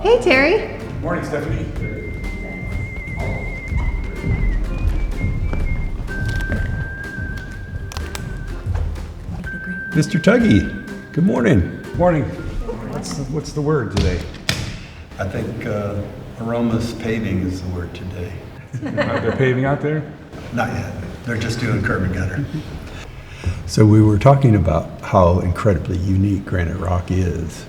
Hey, Terry. Morning, Stephanie. Mr. Tuggey, good morning. Morning. What's the word today? I think Aroma's paving is the word today. They're paving out there? Not yet. They're just doing curb and gutter. So we were talking about how incredibly unique Graniterock is.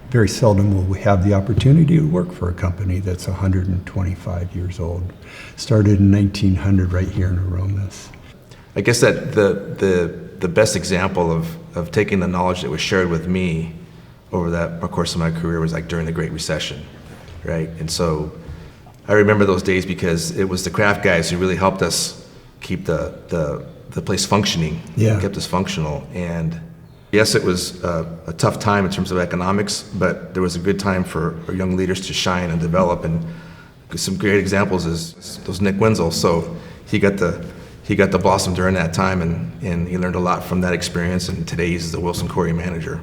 Very seldom will we have the opportunity to work for a company that's 125 years old. Started in 1900 right here in Aromas. I guess that the best example of taking the knowledge that was shared with me over that course of my career was like during the Great Recession, right? And so I remember those days because it was the craft guys who really helped us keep the place functioning, kept us functional. And yes, it was a tough time in terms of economics, but there was a good time for young leaders to shine and develop. And some great examples is those Nick Wenzel. So he got to blossom during that time, and he learned a lot from that experience. And today he's the Wilson Quarry manager.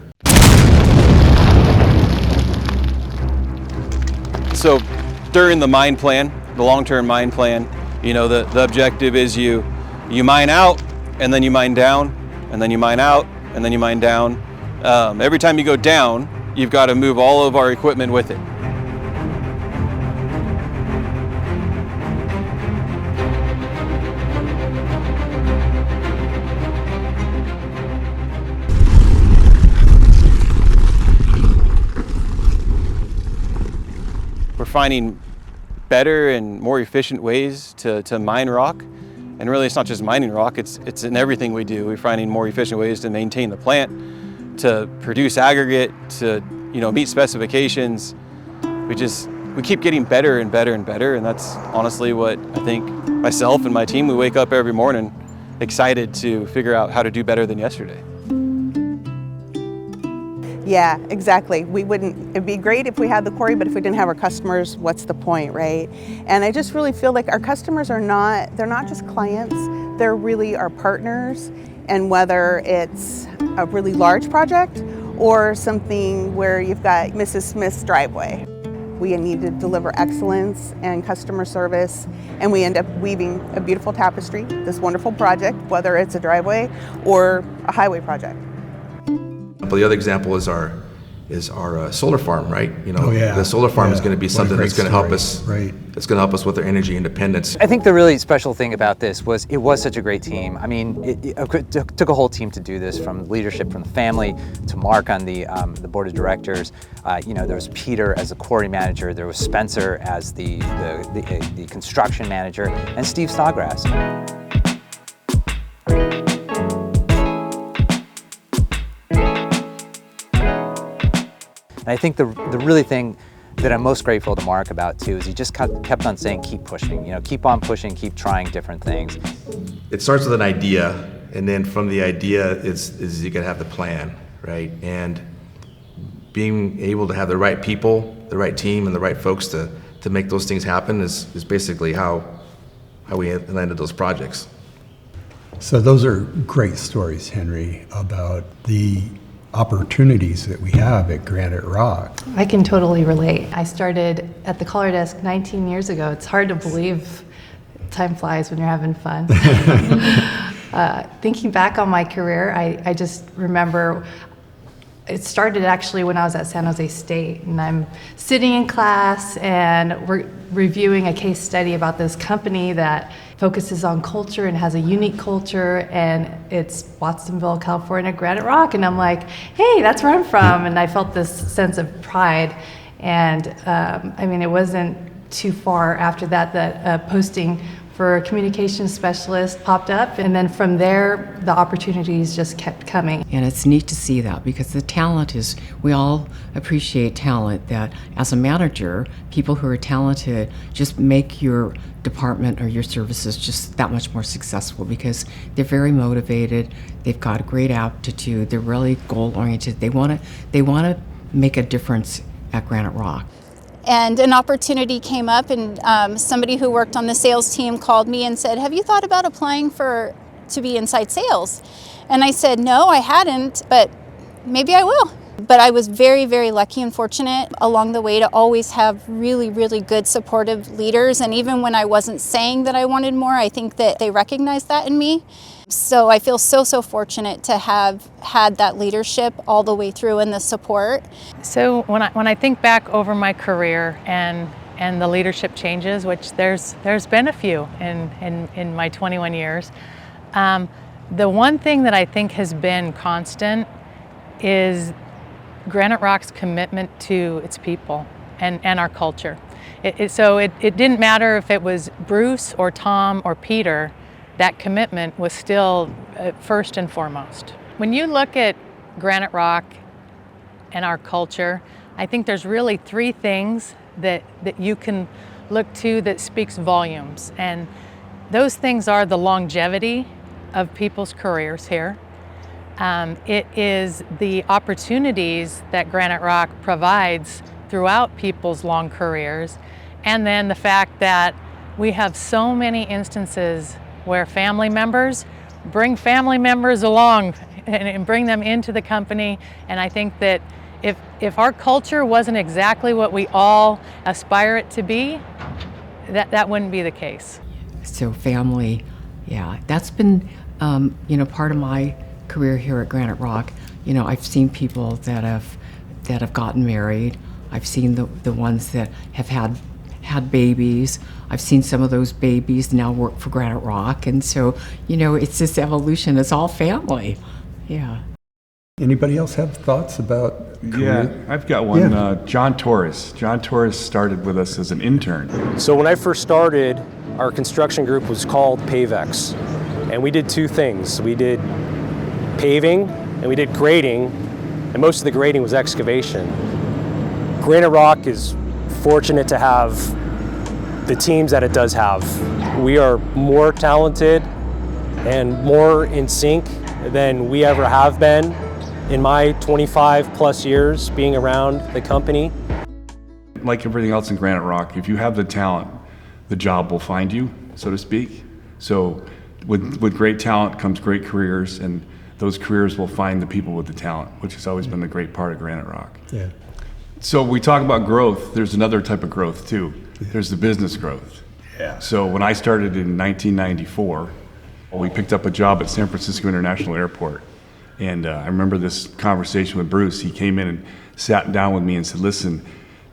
So during the mine plan, the long-term mine plan, the objective is you mine out, and then you mine down, and then you mine out, and then you mine down. Every time you go down, you've got to move all of our equipment with it. We're finding better and more efficient ways to mine rock. And really, it's not just mining rock, it's in everything we do. We're finding more efficient ways to maintain the plant, to produce aggregate, to meet specifications. We keep getting better and better and better, and that's honestly what I think myself and my team, we wake up every morning excited to figure out how to do better than yesterday. Yeah, exactly. It'd be great if we had the quarry, but if we didn't have our customers, what's the point, right? And I just really feel like our customers they're not just clients, they're really our partners. And whether it's a really large project or something where you've got Mrs. Smith's driveway, we need to deliver excellence and customer service, and we end up weaving a beautiful tapestry, this wonderful project, whether it's a driveway or a highway project. But the other example is our solar farm, right? The solar farm is going to be something that's going to help us. Right. It's going to help us with our energy independence. I think the really special thing about this was it was such a great team. I mean, it took a whole team to do this, from leadership from the family to Mark on the board of directors. There was Peter as the quarry manager, there was Spencer as the construction manager, and Steve Snodgrass. And I think the really thing that I'm most grateful to Mark about too is he just kept on saying, keep pushing, keep on pushing, keep trying different things. It starts with an idea, and then from the idea is you gotta have the plan, right? And being able to have the right people, the right team, and the right folks to make those things happen is basically how we landed those projects. So those are great stories, Henry, about the opportunities that we have at Graniterock. I can totally relate. I started at the color desk 19 years ago. It's hard to believe. Time flies when you're having fun. Thinking back on my career, I just remember it started actually when I was at San Jose State, and I'm sitting in class and we're reviewing a case study about this company that focuses on culture and has a unique culture, and it's Watsonville, California, Graniterock, and I'm like, hey, that's where I'm from, and I felt this sense of pride. And it wasn't too far after that a posting for a communications specialist popped up, and then from there the opportunities just kept coming. And it's neat to see that, because the talent is, we all appreciate talent, that as a manager, people who are talented just make your department or your services just that much more successful, because they're very motivated, they've got a great aptitude, they're really goal-oriented, they want to make a difference at Graniterock. And an opportunity came up, and somebody who worked on the sales team called me and said, have you thought about applying to be inside sales? And I said, no, I hadn't, but maybe I will. But I was very, very lucky and fortunate along the way to always have really, really good supportive leaders. And even when I wasn't saying that I wanted more, I think that they recognized that in me. So I feel so fortunate to have had that leadership all the way through and the support. So when I think back over my career and the leadership changes, which there's been a few in my 21 years, the one thing that I think has been constant is Graniterock's commitment to its people and our culture. So it didn't matter if it was Bruce or Tom or Peter, that commitment was still first and foremost. When you look at Graniterock and our culture, I think there's really three things that you can look to that speaks volumes. And those things are the longevity of people's careers here. It is the opportunities that Graniterock provides throughout people's long careers. And then the fact that we have so many instances where family members bring family members along and bring them into the company. And I think that if our culture wasn't exactly what we all aspire it to be, that wouldn't be the case. So family, yeah, that's been part of my career here at Graniterock. I've seen people that have gotten married. I've seen the ones that have had babies. I've seen some of those babies now work for Graniterock, and so it's this evolution. It's all family. Yeah. Anybody else have thoughts about career? Yeah, I've got one. Yeah. John Torres. John Torres started with us as an intern. So when I first started, our construction group was called Pavex, and we did two things. We did paving and we did grading, and most of the grading was excavation. Graniterock is fortunate to have the teams that it does have. We are more talented and more in sync than we ever have been in my 25 plus years being around the company. Like everything else in Graniterock, if you have the talent, the job will find you, so to speak. So with great talent comes great careers, and those careers will find the people with the talent, which has always been the great part of Graniterock. Yeah. So we talk about growth, there's another type of growth too. There's the business growth. Yeah. So when I started in 1994, we picked up a job at San Francisco International Airport. And I remember this conversation with Bruce. He came in and sat down with me and said, listen,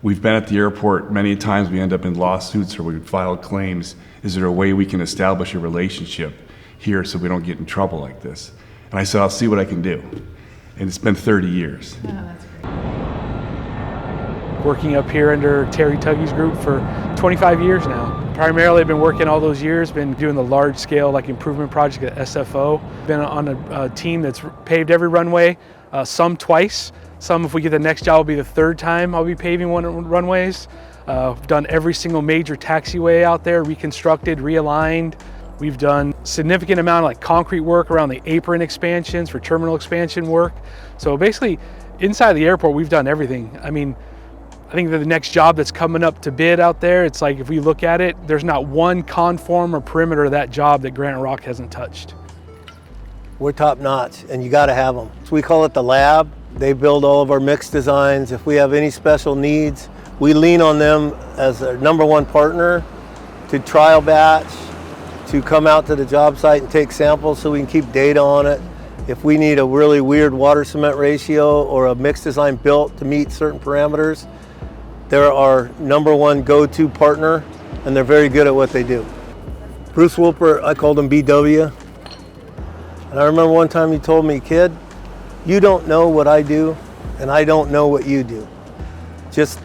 we've been at the airport many times, we end up in lawsuits or we filed claims. Is there a way we can establish a relationship here so we don't get in trouble like this? And I said, I'll see what I can do. And it's been 30 years. Oh, that's great. Working up here under Terry Tuggey's group for 25 years now. Primarily, I've been working all those years, been doing the large scale improvement project at SFO. Been on a team that's paved every runway, some twice. Some, if we get the next job, will be the third time I'll be paving one runways. Done every single major taxiway out there, reconstructed, realigned. We've done significant amount of concrete work around the apron expansions for terminal expansion work. So basically, inside the airport, we've done everything. I mean, I think that the next job that's coming up to bid out there, it's like if we look at it, there's not one conform or perimeter of that job that Graniterock hasn't touched. We're top notch, and you got to have them. So we call it the lab. They build all of our mix designs. If we have any special needs, we lean on them as our #1 partner to trial batch, to come out to the job site and take samples so we can keep data on it. If we need a really weird water cement ratio or a mix design built to meet certain parameters, they're our #1 go-to partner, and they're very good at what they do. Bruce Wolper, I called him BW. And I remember one time he told me, kid, you don't know what I do, and I don't know what you do.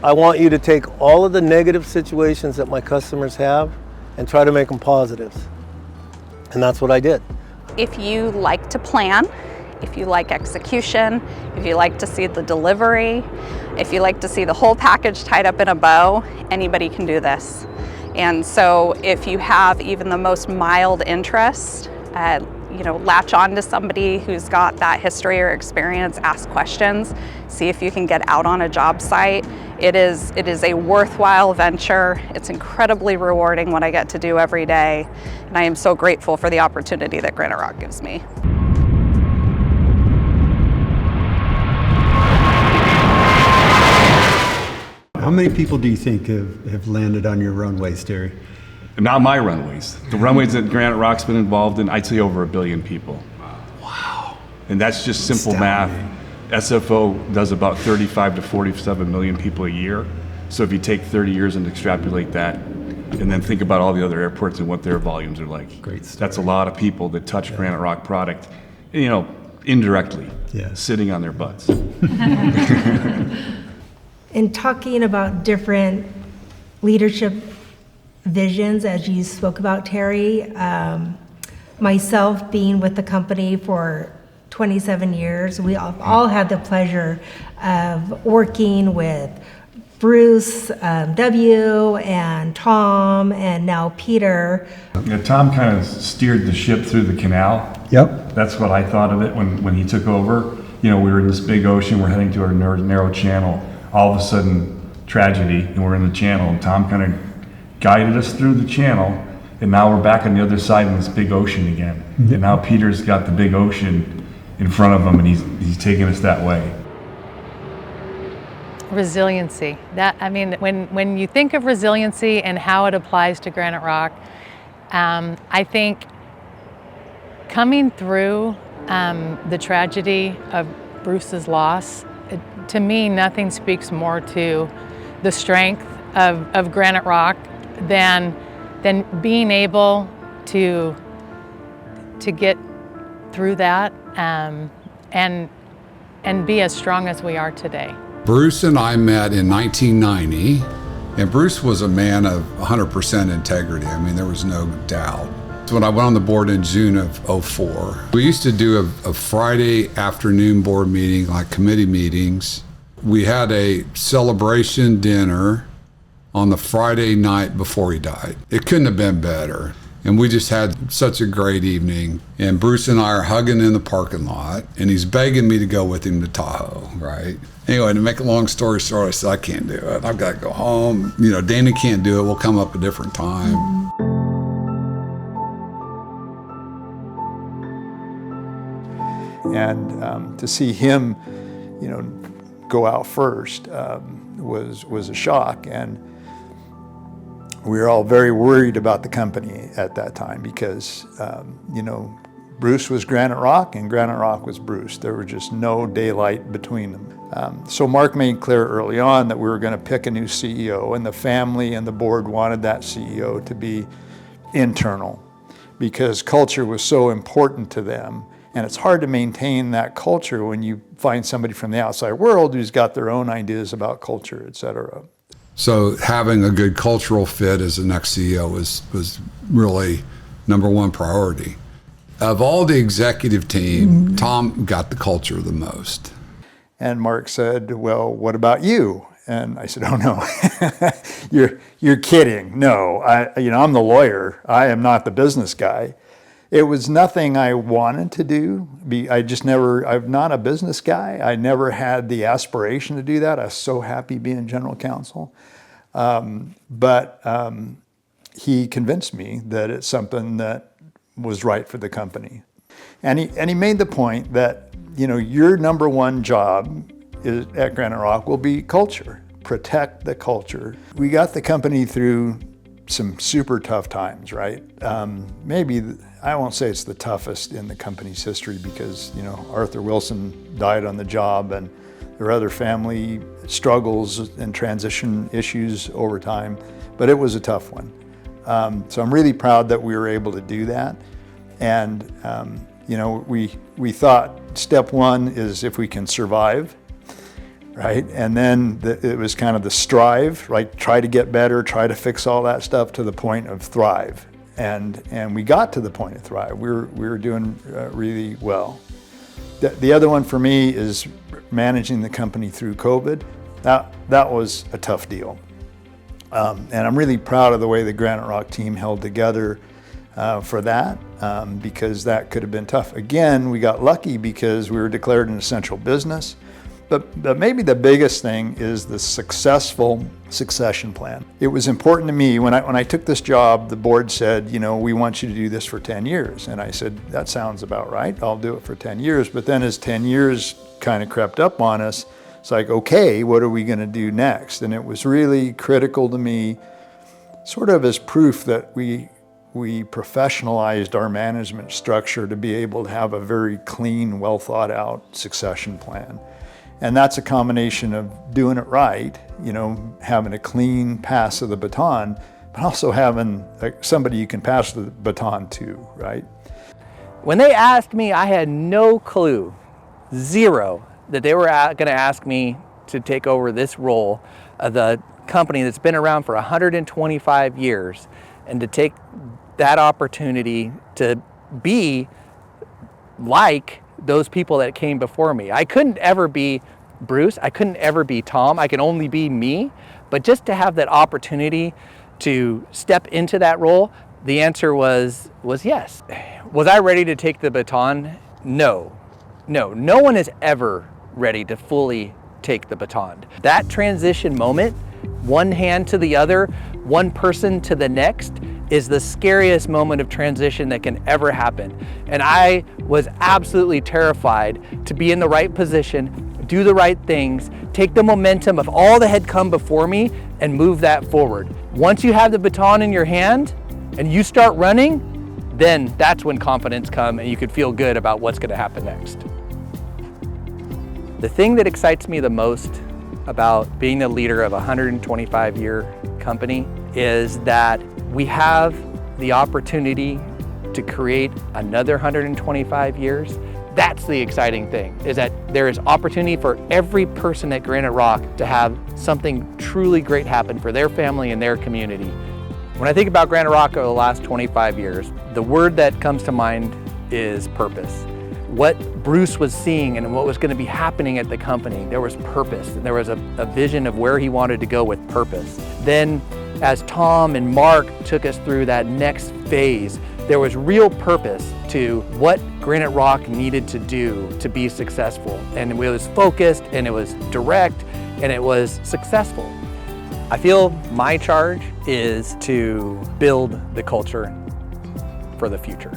I want you to take all of the negative situations that my customers have and try to make them positives. And that's what I did. If you like to plan, if you like execution, if you like to see the delivery, if you like to see the whole package tied up in a bow, anybody can do this. And so if you have even the most mild interest, latch on to somebody who's got that history or experience, ask questions, see if you can get out on a job site. It is a worthwhile venture. It's incredibly rewarding what I get to do every day. And I am so grateful for the opportunity that Graniterock gives me. How many people do you think have landed on your runways, Terry? Not my runways. The runways that Granite Rock's been involved in, I'd say over 1 billion people. Wow. And that's just simple math. SFO does about 35 to 47 million people a year. So if you take 30 years and extrapolate that, and then think about all the other airports and what their volumes are like. Great story. That's a lot of people that touch Granite Rock product, you know, indirectly, sitting on their butts. In talking about different leadership visions, as you spoke about, Terry, myself being with the company for 27 years, we all had the pleasure of working with Bruce W. and Tom and now Peter. Yeah, Tom kind of steered the ship through the canal. Yep. That's what I thought of it when he took over. You know, we were in this big ocean, we're heading to our narrow channel. All of a sudden, tragedy, and we're in the channel, and Tom kind of guided us through the channel, and now we're back on the other side in this big ocean again. Mm-hmm. And now Peter's got the big ocean in front of him, and he's taking us that way. Resiliency. That, I mean, when you think of resiliency and how it applies to Granite Rock, I think coming through the tragedy of Bruce's loss, to me, nothing speaks more to the strength of Granite Rock than being able to get through that and be as strong as we are today. Bruce and I met in 1990, and Bruce was a man of 100% integrity. I mean, there was no doubt. When I went on the board in June of '04, we used to do a Friday afternoon board meeting, like committee meetings. We had a celebration dinner on the Friday night before he died. It couldn't have been better. And we just had such a great evening. And Bruce and I are hugging in the parking lot, and he's begging me to go with him to Tahoe, right? Anyway, to make a long story short, I said, I can't do it. I've got to go home. You know, Dana can't do it. We'll come up a different time. And to see him, you know, go out first was a shock. And we were all very worried about the company at that time because, you know, Bruce was Granite Rock and Granite Rock was Bruce. There was just no daylight between them. So Mark made clear early on that we were going to pick a new CEO, and the family and the board wanted that CEO to be internal because culture was so important to them. And it's hard to maintain that culture when you find somebody from the outside world who's got their own ideas about culture, et cetera. So having a good cultural fit as the next CEO was really #1 priority. Of all the executive team, Tom got the culture the most. And Mark said, well, what about you? And I said, oh no, you're kidding. No, I'm the lawyer. I am not the business guy. It was nothing I wanted to do. I'm not a business guy. I never had the aspiration to do that. I was so happy being general counsel. But he convinced me that it's something that was right for the company. And he made the point that, you know, your #1 job at Granite Rock will be culture. Protect the culture. We got the company through some super tough times, right? Maybe, I won't say it's the toughest in the company's history because, you know, Arthur Wilson died on the job and there were other family struggles and transition issues over time, but it was a tough one. So I'm really proud that we were able to do that. And, you know, we thought step 1 is if we can survive, right? And then it was kind of the strive, right? Try to get better, try to fix all that stuff to the point of thrive. And we got to the point of thrive. We were doing really well. The other one for me is managing the company through COVID. That was a tough deal. And I'm really proud of the way the Granite Rock team held together for that, because that could have been tough. Again, we got lucky because we were declared an essential business. But maybe the biggest thing is the successful succession plan. It was important to me, when I took this job, the board said, you know, we want you to do this for 10 years. And I said, that sounds about right, I'll do it for 10 years. But then as 10 years kind of crept up on us, It's like, okay, what are we going to do next? And it was really critical to me, sort of as proof that we professionalized our management structure to be able to have a very clean, well thought out succession plan. And that's a combination of doing it right, you know, having a clean pass of the baton, but also having somebody you can pass the baton to, right? When they asked me, I had no clue, zero, that they were going to ask me to take over this role of the company that's been around for 125 years, and to take that opportunity to be like those people that came before me. I couldn't ever be Bruce, I couldn't ever be Tom, I could only be me, but just to have that opportunity to step into that role, the answer was yes. Was I ready to take the baton? No. No one is ever ready to fully take the baton. That transition moment, one hand to the other, one person to the next, is the scariest moment of transition that can ever happen. And I was absolutely terrified to be in the right position, do the right things, take the momentum of all that had come before me and move that forward. Once you have the baton in your hand and you start running, then that's when confidence comes and you could feel good about what's going to happen next. The thing that excites me the most about being the leader of a 125-year company is that we have the opportunity to create another 125 years. That's the exciting thing, is that there is opportunity for every person at Graniterock to have something truly great happen for their family and their community. When I think about Graniterock over the last 25 years, the word that comes to mind is purpose. What Bruce was seeing and what was going to be happening at the company, there was purpose. There was a vision of where he wanted to go with purpose. Then as Tom and Mark took us through that next phase, there was real purpose to what Graniterock needed to do to be successful. And it was focused, and it was direct, and it was successful. I feel my charge is to build the culture for the future.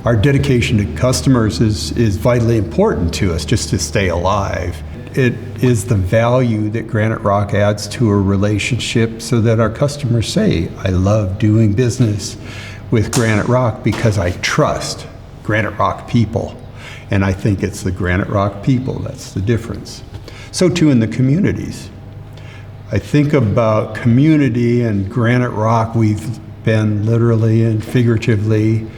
Our dedication to customers is vitally important to us just to stay alive. It is the value that Graniterock adds to a relationship so that our customers say, I love doing business with Graniterock because I trust Graniterock people. And I think it's the Graniterock people that's the difference. So too in the communities. I think about community and Graniterock. We've been literally and figuratively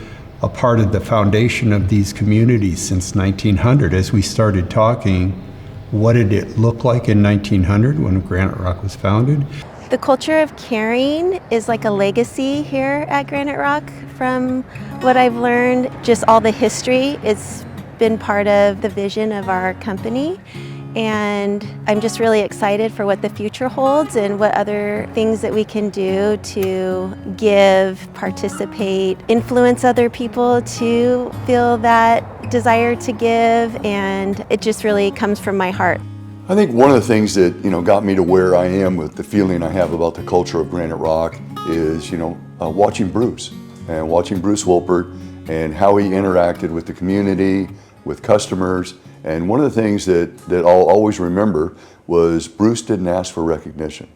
a part of the foundation of these communities since 1900. As we started talking, what did it look like in 1900 when Graniterock was founded? The culture of caring is like a legacy here at Graniterock. From what I've learned, just all the history, it's been part of the vision of our company. And I'm just really excited for what the future holds and what other things that we can do to give, participate, influence other people to feel that desire to give, and it just really comes from my heart. I think one of the things that got me to where I am with the feeling I have about the culture of Graniterock is watching Bruce Wolpert and how he interacted with the community, with customers. And one of the things that I'll always remember was Bruce didn't ask for recognition.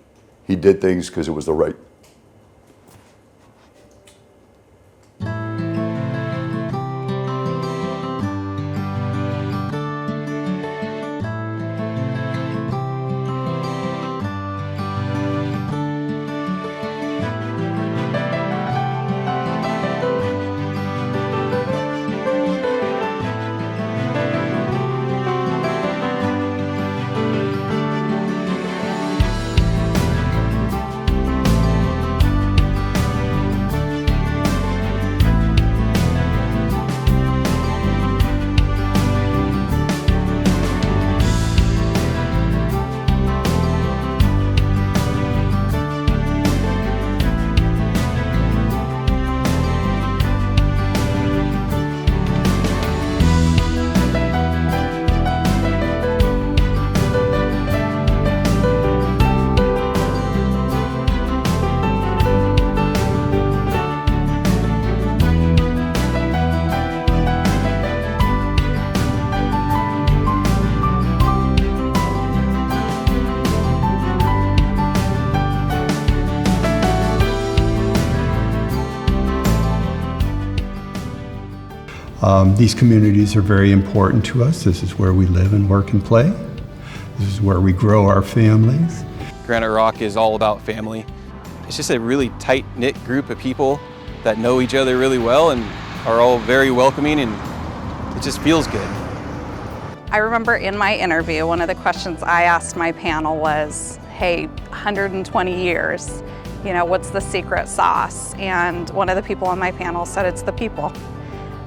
He did things because it was the right. These communities are very important to us. This is where we live and work and play. This is where we grow our families. Graniterock is all about family. It's just a really tight-knit group of people that know each other really well and are all very welcoming, and it just feels good. I remember in my interview, one of the questions I asked my panel was, hey, 120 years, you know, what's the secret sauce? And one of the people on my panel said it's the people.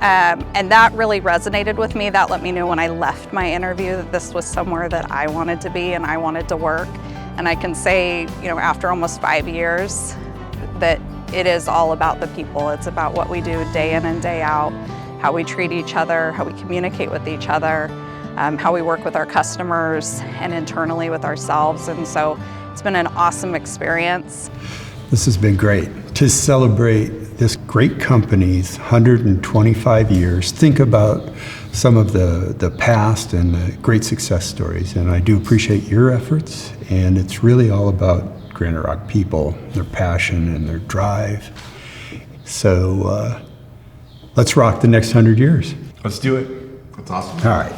And that really resonated with me. That let me know when I left my interview that this was somewhere that I wanted to be and I wanted to work. And I can say, you know, after almost 5 years, that it is all about the people. It's about what we do day in and day out, how we treat each other, how we communicate with each other, how we work with our customers and internally with ourselves. And so it's been an awesome experience. This has been great to celebrate this great company's 125 years. Think about some of the past and the great success stories. And I do appreciate your efforts. And it's really all about Graniterock people, their passion and their drive. So let's rock the next 100 years. Let's do it. That's awesome. All right.